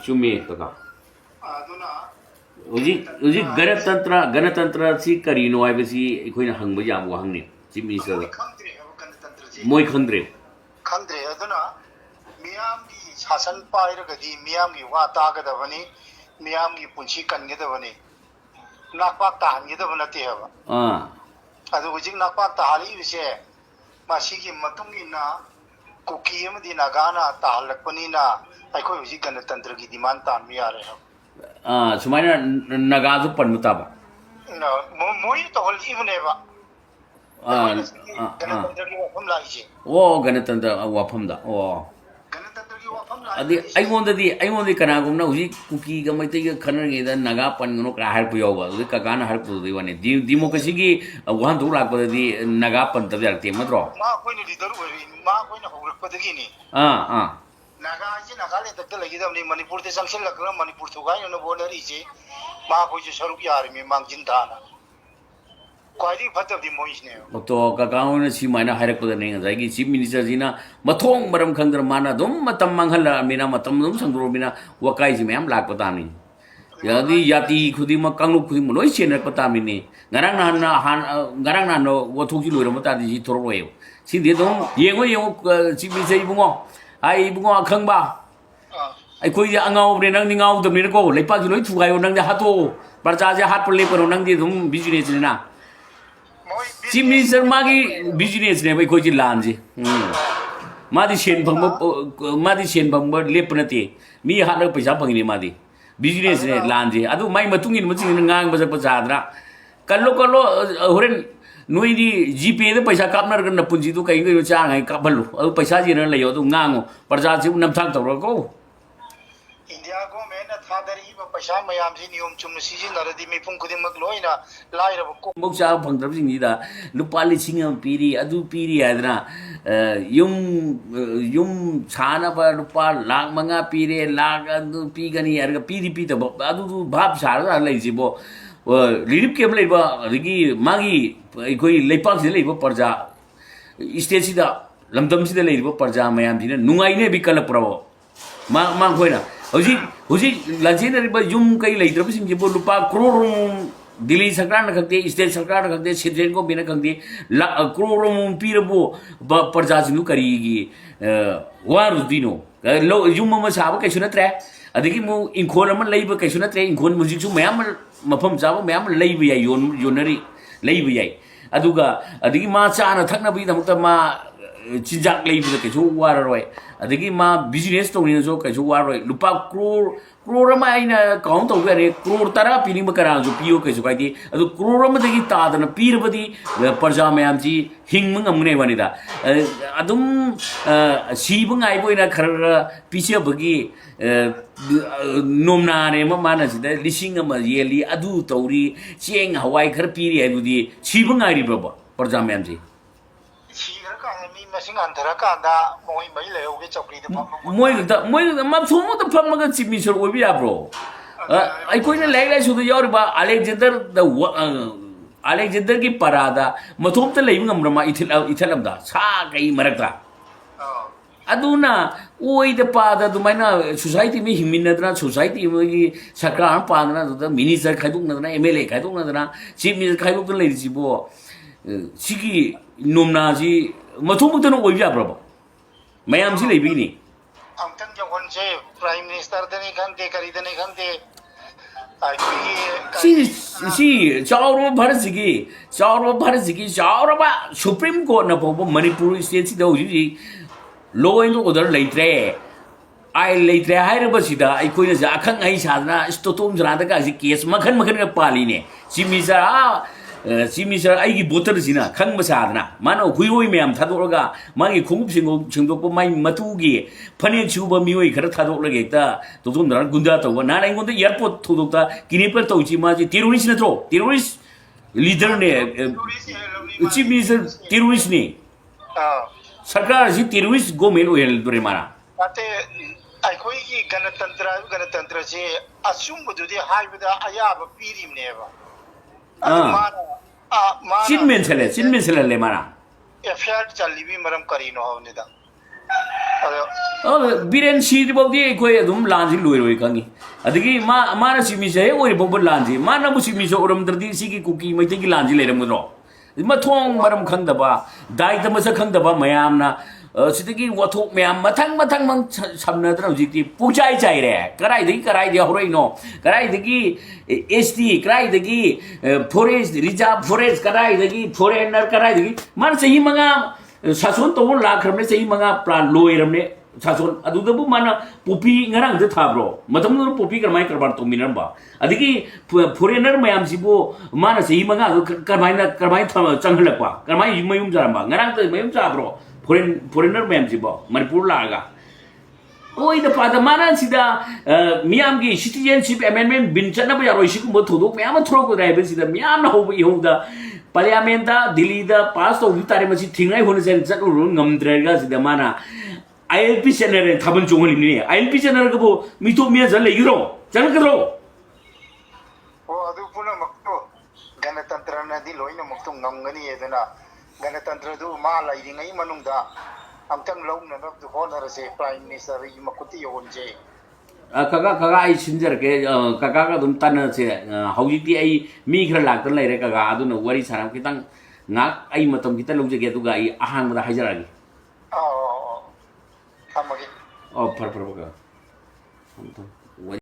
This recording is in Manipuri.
चुम्मे कका ꯑꯗꯨꯅ ꯍꯧꯖꯤꯛ ꯒꯅꯇꯟꯇ꯭ꯔ ꯁꯤ ꯀꯔꯤꯅꯣ ꯍꯥꯏꯕꯁꯤ ꯑꯩꯈꯣꯏꯅ ꯍꯪꯕ ꯌꯥꯕ ꯋꯥꯍꯪꯅꯤ ꯆꯤꯐ ꯃꯤꯅꯤꯁꯇꯔꯗ ꯈꯪꯗ꯭ꯔꯦ ꯍꯥꯏꯕ ꯒꯅꯇꯟꯇ꯭ꯔꯁꯤ ꯃꯣꯏ ꯈꯪꯗ꯭ꯔꯦ ꯈꯪꯗ꯭ꯔꯦ ꯑꯗꯨꯅ ꯃꯤꯌꯥꯝꯒꯤ ꯁꯥꯁꯟ ꯄꯥꯏꯔꯒꯗꯤ ꯃꯤꯌꯥꯝꯒꯤ ꯋꯥ ꯇꯥꯒꯗꯕꯅꯤ ꯃꯤꯌꯥꯝꯒꯤ ꯄꯨꯟꯁꯤ ꯀꯟꯒꯗꯕꯅꯤ ꯅꯥꯛꯄꯥꯛ ꯇꯥꯍꯟꯒꯗꯕ ꯅꯠꯇꯦ ꯍꯥꯏꯕ ꯑꯗꯨ ꯍꯧꯖꯤꯛ ꯅꯥꯛꯄꯥꯛ ꯇꯥꯍꯜꯂꯤꯕꯁꯦ ꯃꯁꯤꯒꯤ ꯃꯇꯨꯡ ꯏꯟꯅ ꯀꯨꯀꯤ ꯑꯃꯗꯤ ꯅꯥꯒꯥꯅ ꯇꯥꯍꯜꯂꯛꯄꯅꯤꯅ ꯑꯩꯈꯣꯏ ꯍꯧꯖꯤꯛ ꯒꯅꯇꯟꯇ꯭ꯔꯒꯤ ꯗꯤꯃꯥꯟ ꯇꯥꯟꯕ ꯌꯥꯔꯦ ꯍꯥꯏꯕ ꯁꯨꯃꯥꯏꯅ ꯅꯥꯒꯥꯁꯨ ꯄꯟꯕ ꯇꯥꯕ ꯃꯣꯏ ꯇꯧꯍꯜꯂꯤꯕꯅꯦꯕ ꯑꯩꯈꯣꯏꯅ ꯒꯅꯇꯟꯇ꯭ꯔꯒꯤ ꯋꯥꯐꯝ ꯂꯥꯛꯏꯁꯦ ꯑꯣ ꯒꯅꯇꯟꯇ꯭ꯔ ꯋꯥꯐꯝꯗ ꯑꯣ ꯒꯅꯇꯟꯇ꯭ꯔꯒꯤ ꯋꯥꯐꯝ ꯑꯗꯤ ꯂꯥꯛꯏꯕꯗꯤ ꯑꯩꯉꯣꯟꯗꯗꯤ ꯀꯅꯥꯒꯨꯝꯕꯅ ꯍꯧꯖꯤꯛ ꯀꯨꯀꯤꯒ ꯃꯩꯇꯩꯒ ꯈꯟꯅꯔꯤꯉꯩꯗ ꯅꯥꯒꯥ ꯄꯟꯒꯅꯣ ꯀꯥ ꯍꯥꯏꯔꯛꯄ ꯌꯥꯎꯕ ꯑꯗꯨꯗꯩ ꯀꯀꯥꯅ ꯍꯥꯏꯔꯛꯄꯗꯨꯗꯤ ꯋꯥꯅꯤ ꯗꯤꯃꯣꯀ꯭ꯔꯦꯁꯤꯒꯤ ꯋꯥꯍꯟꯊꯣꯛ ꯂꯥꯛꯄꯗꯗꯤ ꯅꯥꯒꯥ ꯄꯟꯗꯕ ꯌꯥꯔꯛꯇꯦ ꯅꯠꯇ꯭ꯔꯣ ꯃꯥ ꯑꯩꯈꯣꯏꯅ ꯂꯤꯗꯔ ꯑꯣꯏꯔꯤ ꯃꯥ ꯑꯩꯈꯣꯏꯅ ꯍꯧꯔꯛꯄꯗꯒꯤꯅꯤ ꯅꯥꯒꯥ ꯍꯥꯏꯁꯤ ꯅꯥꯒꯥꯂꯦꯟꯗ ꯈꯛꯇ ꯂꯩꯒꯗꯕꯅꯤ ꯃꯅꯤꯄꯨꯔꯗ ꯆꯪꯁꯤꯜꯂꯛꯈ꯭ꯔꯒ ꯃꯅꯤꯄꯨꯔ ꯊꯨꯒꯥꯏꯅꯅꯕ ꯍꯣꯠꯅꯔꯤꯁꯦ ꯃꯥ ꯑꯩꯈꯣꯏꯁꯨ ꯁꯔꯨꯛ ꯌꯥꯔꯤꯃꯤ ꯃꯥꯡꯖꯤꯟ ꯊꯥꯅ ꯈ꯭ꯋꯥꯏꯗꯒꯤ ꯐꯠꯇꯕꯗꯤ ꯃꯣꯏꯁꯤꯅꯦꯕ तो कका होने सिमाइना हाइरक्पदने ngajai चीफ मिनिस्टर जीना मथोंग मरम खंगदर माना दम मतम मंगल मीना मतम दम संग्रो मीना वकाई जी मैम लाक पतानी यदि याति खुदी म कांगलु खुदी म लोइ चेनर पतामिनी ngarang na no वथोजी लोइरम तादि जी थोरोयो सिदे दम येंगो येंगो chief minister Ibungo ai Ibungo खंगबा ꯑꯩꯈꯣꯏꯗꯤ ꯑꯉꯥꯎꯕꯅꯦ ꯅꯪꯗꯤ ꯉꯥꯎꯗꯕꯅꯤꯅꯀꯣ ꯂꯩꯄꯥꯛꯁꯤ ꯂꯣꯏ ꯊꯨꯒꯥꯏꯌꯣ ꯅꯪꯗꯤ ꯍꯥꯠꯇꯣꯛꯑꯣ ꯄ꯭ꯔꯖꯥꯁꯦ ꯍꯥꯠꯄ ꯂꯦꯞꯄꯅꯣ ꯅꯪꯗꯤ ꯑꯗꯨꯝ ꯕꯤꯖꯤꯅꯦꯁꯅꯤꯅ चीफ मिनिस्टर मागी बिजनेस ने भाई कोई लान जी मादी सेन भंग लेप नते मी हाल पैसा फंगने मादी बिजनेस ने लान जी अदु माई मतुंग इन मचिंग ngang बजक पजादरा कल्लो कल्लो होरेन नोइदी जीपे दे पैसा कापनर गन पुंजी दु कई गयो चांग कापलु अदु पैसा जी न लयो दु ngango प्रजा जी नमथाक तौर को इंडिया गवर्नमेंट थादरीबा पैसा मयामसी नियम चुम सिजिनरदि मिपुं खुदिमक लोइना लाइरब को मोक्सा फंगद्रबसिंगीदा लुपा लिसिंग पीरी अदु पीरी आदना युम युम छानबा लुपा लाख मंगा पीरे लाख अदु पीगनी अरग पीरी पीतब अदु भाब सारा लैजिबो लिरिप केम लैबा अदगी मागी अखोई लेपाक से लैबा प्रजा स्टेट सिदा लमदम सिदा लैबा प्रजा मयाम दिना नुंगाइने बिकल प्रबो मा खोइना हौजी लाजेनरिबा युम कई लैद्रबसिंग लुपा करोड़ दिल्ली सरकार खंदे स्टेट सरकार खंदे सेंट्रल गवर्नमेंट खंदे करोड़ पीरबो प्रजा सिंह करीगी वारुदिनो युम अमा साब कैसु नत्रे अदगी मु इंखोल अमा लैब कैसु नत्रे इंखोल मुजिकसु मयाम मफम चाब मयाम लैब याय योनरी लैब याय अदुगा अदगी मा चाना थकनबी दमता मा चिंजाक लैब कैसु वाररोय अदगी मा बिजनेस तौनिनसो कैसु वाररोय लुपा करोड़ अमा आइना काउंट तौबे रे करोड़ तरा पीनिंग कनासु पियो कैसु काइदि अदु करोड़ अमदगी तादना पीरबदी प्रजा मयाम जी हिंग ngमने वनिदा अदुम सीबं आइबोइना खर पिसेबगी नोमनाने माना सिदा लिसिंग अमा येली अदु तौरी चेंग हवाई खर पीरी आइबुदी सीबं आइरिब्रबा प्रजा मयाम जी मोई मफुम त फमग चीफ मिनिस्टर ओबि याब्रो अखोइना लाइक लाइसुद यावरिबा अलेक्जेंडर की परादा मथोमत लैब ngमरमा इथलमदा सा कई मरकता अदुना ओइद पादा दुमाइना सोसाइटी में हिमिनदना सोसाइटी में सरकार पादना दुदा मिनिस्टर खाइदोकनदना एमएलए खाइदोकनदना चीफ मिनिस्टर खाइदोकन लैजिबो सिगी नोमनाजी मथोमतनो ओइब्याब्रबो मयाम सि लैबिनी अमतन जवनसे प्राइम मिनिस्टर दने खंते करीदने खंते सी चाउरो भारत की चाउरबा सुप्रीम कोर्ट न पोबो मणिपुर स्टेट सिदा होजी लॉ एंड ऑर्डर लेत्रे आई लेत्रे हाइरबसिदा अखोइना जा अखंग आई सादना स्टोटोम जरादा का केस मखन मखन का पालीने चीफ मिनिस्टर आइगी बोटर सिना खंग मसादना मानो हुइओइ मैम थादोरगा मागी खुंगुप सिंगोप माई मतुगी फने छुबा मिओइ खर थादोरगे एकता तोतोम दरा गुंडा तौबा नाना इंगोंद एयरपोर्ट थोदोक्ता किनेपर तौची माजी टेररिस्ट नत्रो टेररिस्ट लीडर ने चीफ मिनिस्टर टेररिस्ट ने सरकार जी टेररिस्ट गवर्नमेंट ओयल दुरे मारा अते अखोइगी गणतंत्र से असुंबदुदि हाइबदा अयाब पीरिमनेबा चिनमेन चले ले मारा एफआईआर चली भी मरम करीनो होनेदा ꯑꯗꯣ ꯕꯤꯔꯦꯟ ꯁꯤꯗ꯭ꯔꯤꯐꯥꯎꯗꯤ ꯑꯩꯈꯣꯏ ꯑꯗꯨꯝ ꯂꯥꯟꯁꯤ ꯂꯣꯏꯔꯣꯏ ꯈꯪꯉꯤ ꯑꯗꯒꯤ ꯃꯥꯅ ꯁꯤꯃꯤꯁꯦ ꯍꯦꯛ ꯑꯣꯏꯔꯤꯐꯥꯎꯕ ꯂꯥꯟꯁꯤ ꯃꯥꯅꯕꯨ ꯁꯤꯃꯤꯁꯦ ꯑꯣꯏꯔꯝꯗ꯭ꯔꯗꯤ ꯁꯤꯒꯤ ꯀꯨꯀꯤ ꯃꯩꯇꯩꯒꯤ ꯂꯥꯟꯁꯤ ꯂꯩꯔꯝꯒꯗ꯭ꯔꯣ ꯃꯊꯣꯡ ꯃꯔꯝ ꯈꯪꯗꯕ ꯗꯥꯏꯇ ꯃꯁꯛ ꯈꯪꯗꯕ ꯃꯌꯥꯝꯅ ꯁꯤꯗꯒꯤ ꯋꯥꯊꯣꯛ ꯃꯌꯥꯝ ꯃꯊꯪ ꯁꯝꯅꯗꯅ ꯍꯧꯖꯤꯛꯇꯤ ꯄꯨꯡꯆꯥꯏ ꯆꯥꯏꯔꯦ ꯀꯗꯥꯏꯗꯒꯤ ꯍꯧꯔꯛꯏꯅꯣ ꯀꯗꯥꯏꯗꯒꯤ ꯑꯦꯁ ꯇꯤ ꯀꯗꯥꯏꯗꯒꯤ ꯐꯣꯔꯦꯁ ꯔꯤꯖꯥꯔꯚ ꯐꯣꯔꯦꯁ ꯀꯗꯥꯏꯗꯒꯤ ꯐꯣꯔꯦꯟꯅꯔ ꯀꯗꯥꯏꯗꯒꯤ ꯃꯥꯅ ꯆꯍꯤ 5 ꯁꯥꯁꯣꯟ तौर लाखरमने चही 5 प्लान लोयरमने सासोन अदुदबु माना Poppy ngarang de thabro matamnu Poppy करमाय करबार तो मिनरबा अदिगी फॉरेनर मयाम सिबो माना चही 5 करमाय चंगलपा करमाय मयुम जारबा ngarang तो मयुम जाब्रो फॉरेनर मयाम सिबो मणिपुर लागा ओइ द पादा माना सिदा मियाम की सिटीजनशिप अमेंडमेंट बिन चना बया रोइ सिकुम थोदो मयाम थ्रो को राइबे सिदा मियाम ना होबो इहोदा पार्लियामेंट दिल्ली पास तौर तारे थिंग होने चलो ngमद्रेगा सिदा माना ILP चैनल थाबन चोंगलिनी ILP चैनल को मितो मिया जल लेगिरो चलगरो ओ अदु पुना मक्तो गणतंत्र नदी लोइना मक्तो ngमगनी एदना गणतंत्र दु मा लाइरिंगै मनुंगदा अमतंग लौना नबदु होनरसे प्राइम मिनिस्टर इ मकुति योनजे काका आई सिंजर के काका का दुम तन से हौजिती आई मी खर लाक्तन लेरे काका अदुना worry साराम कितंग ngak ai matam kita longje ge duga ai ahang da hajaragi oh amagi oh par par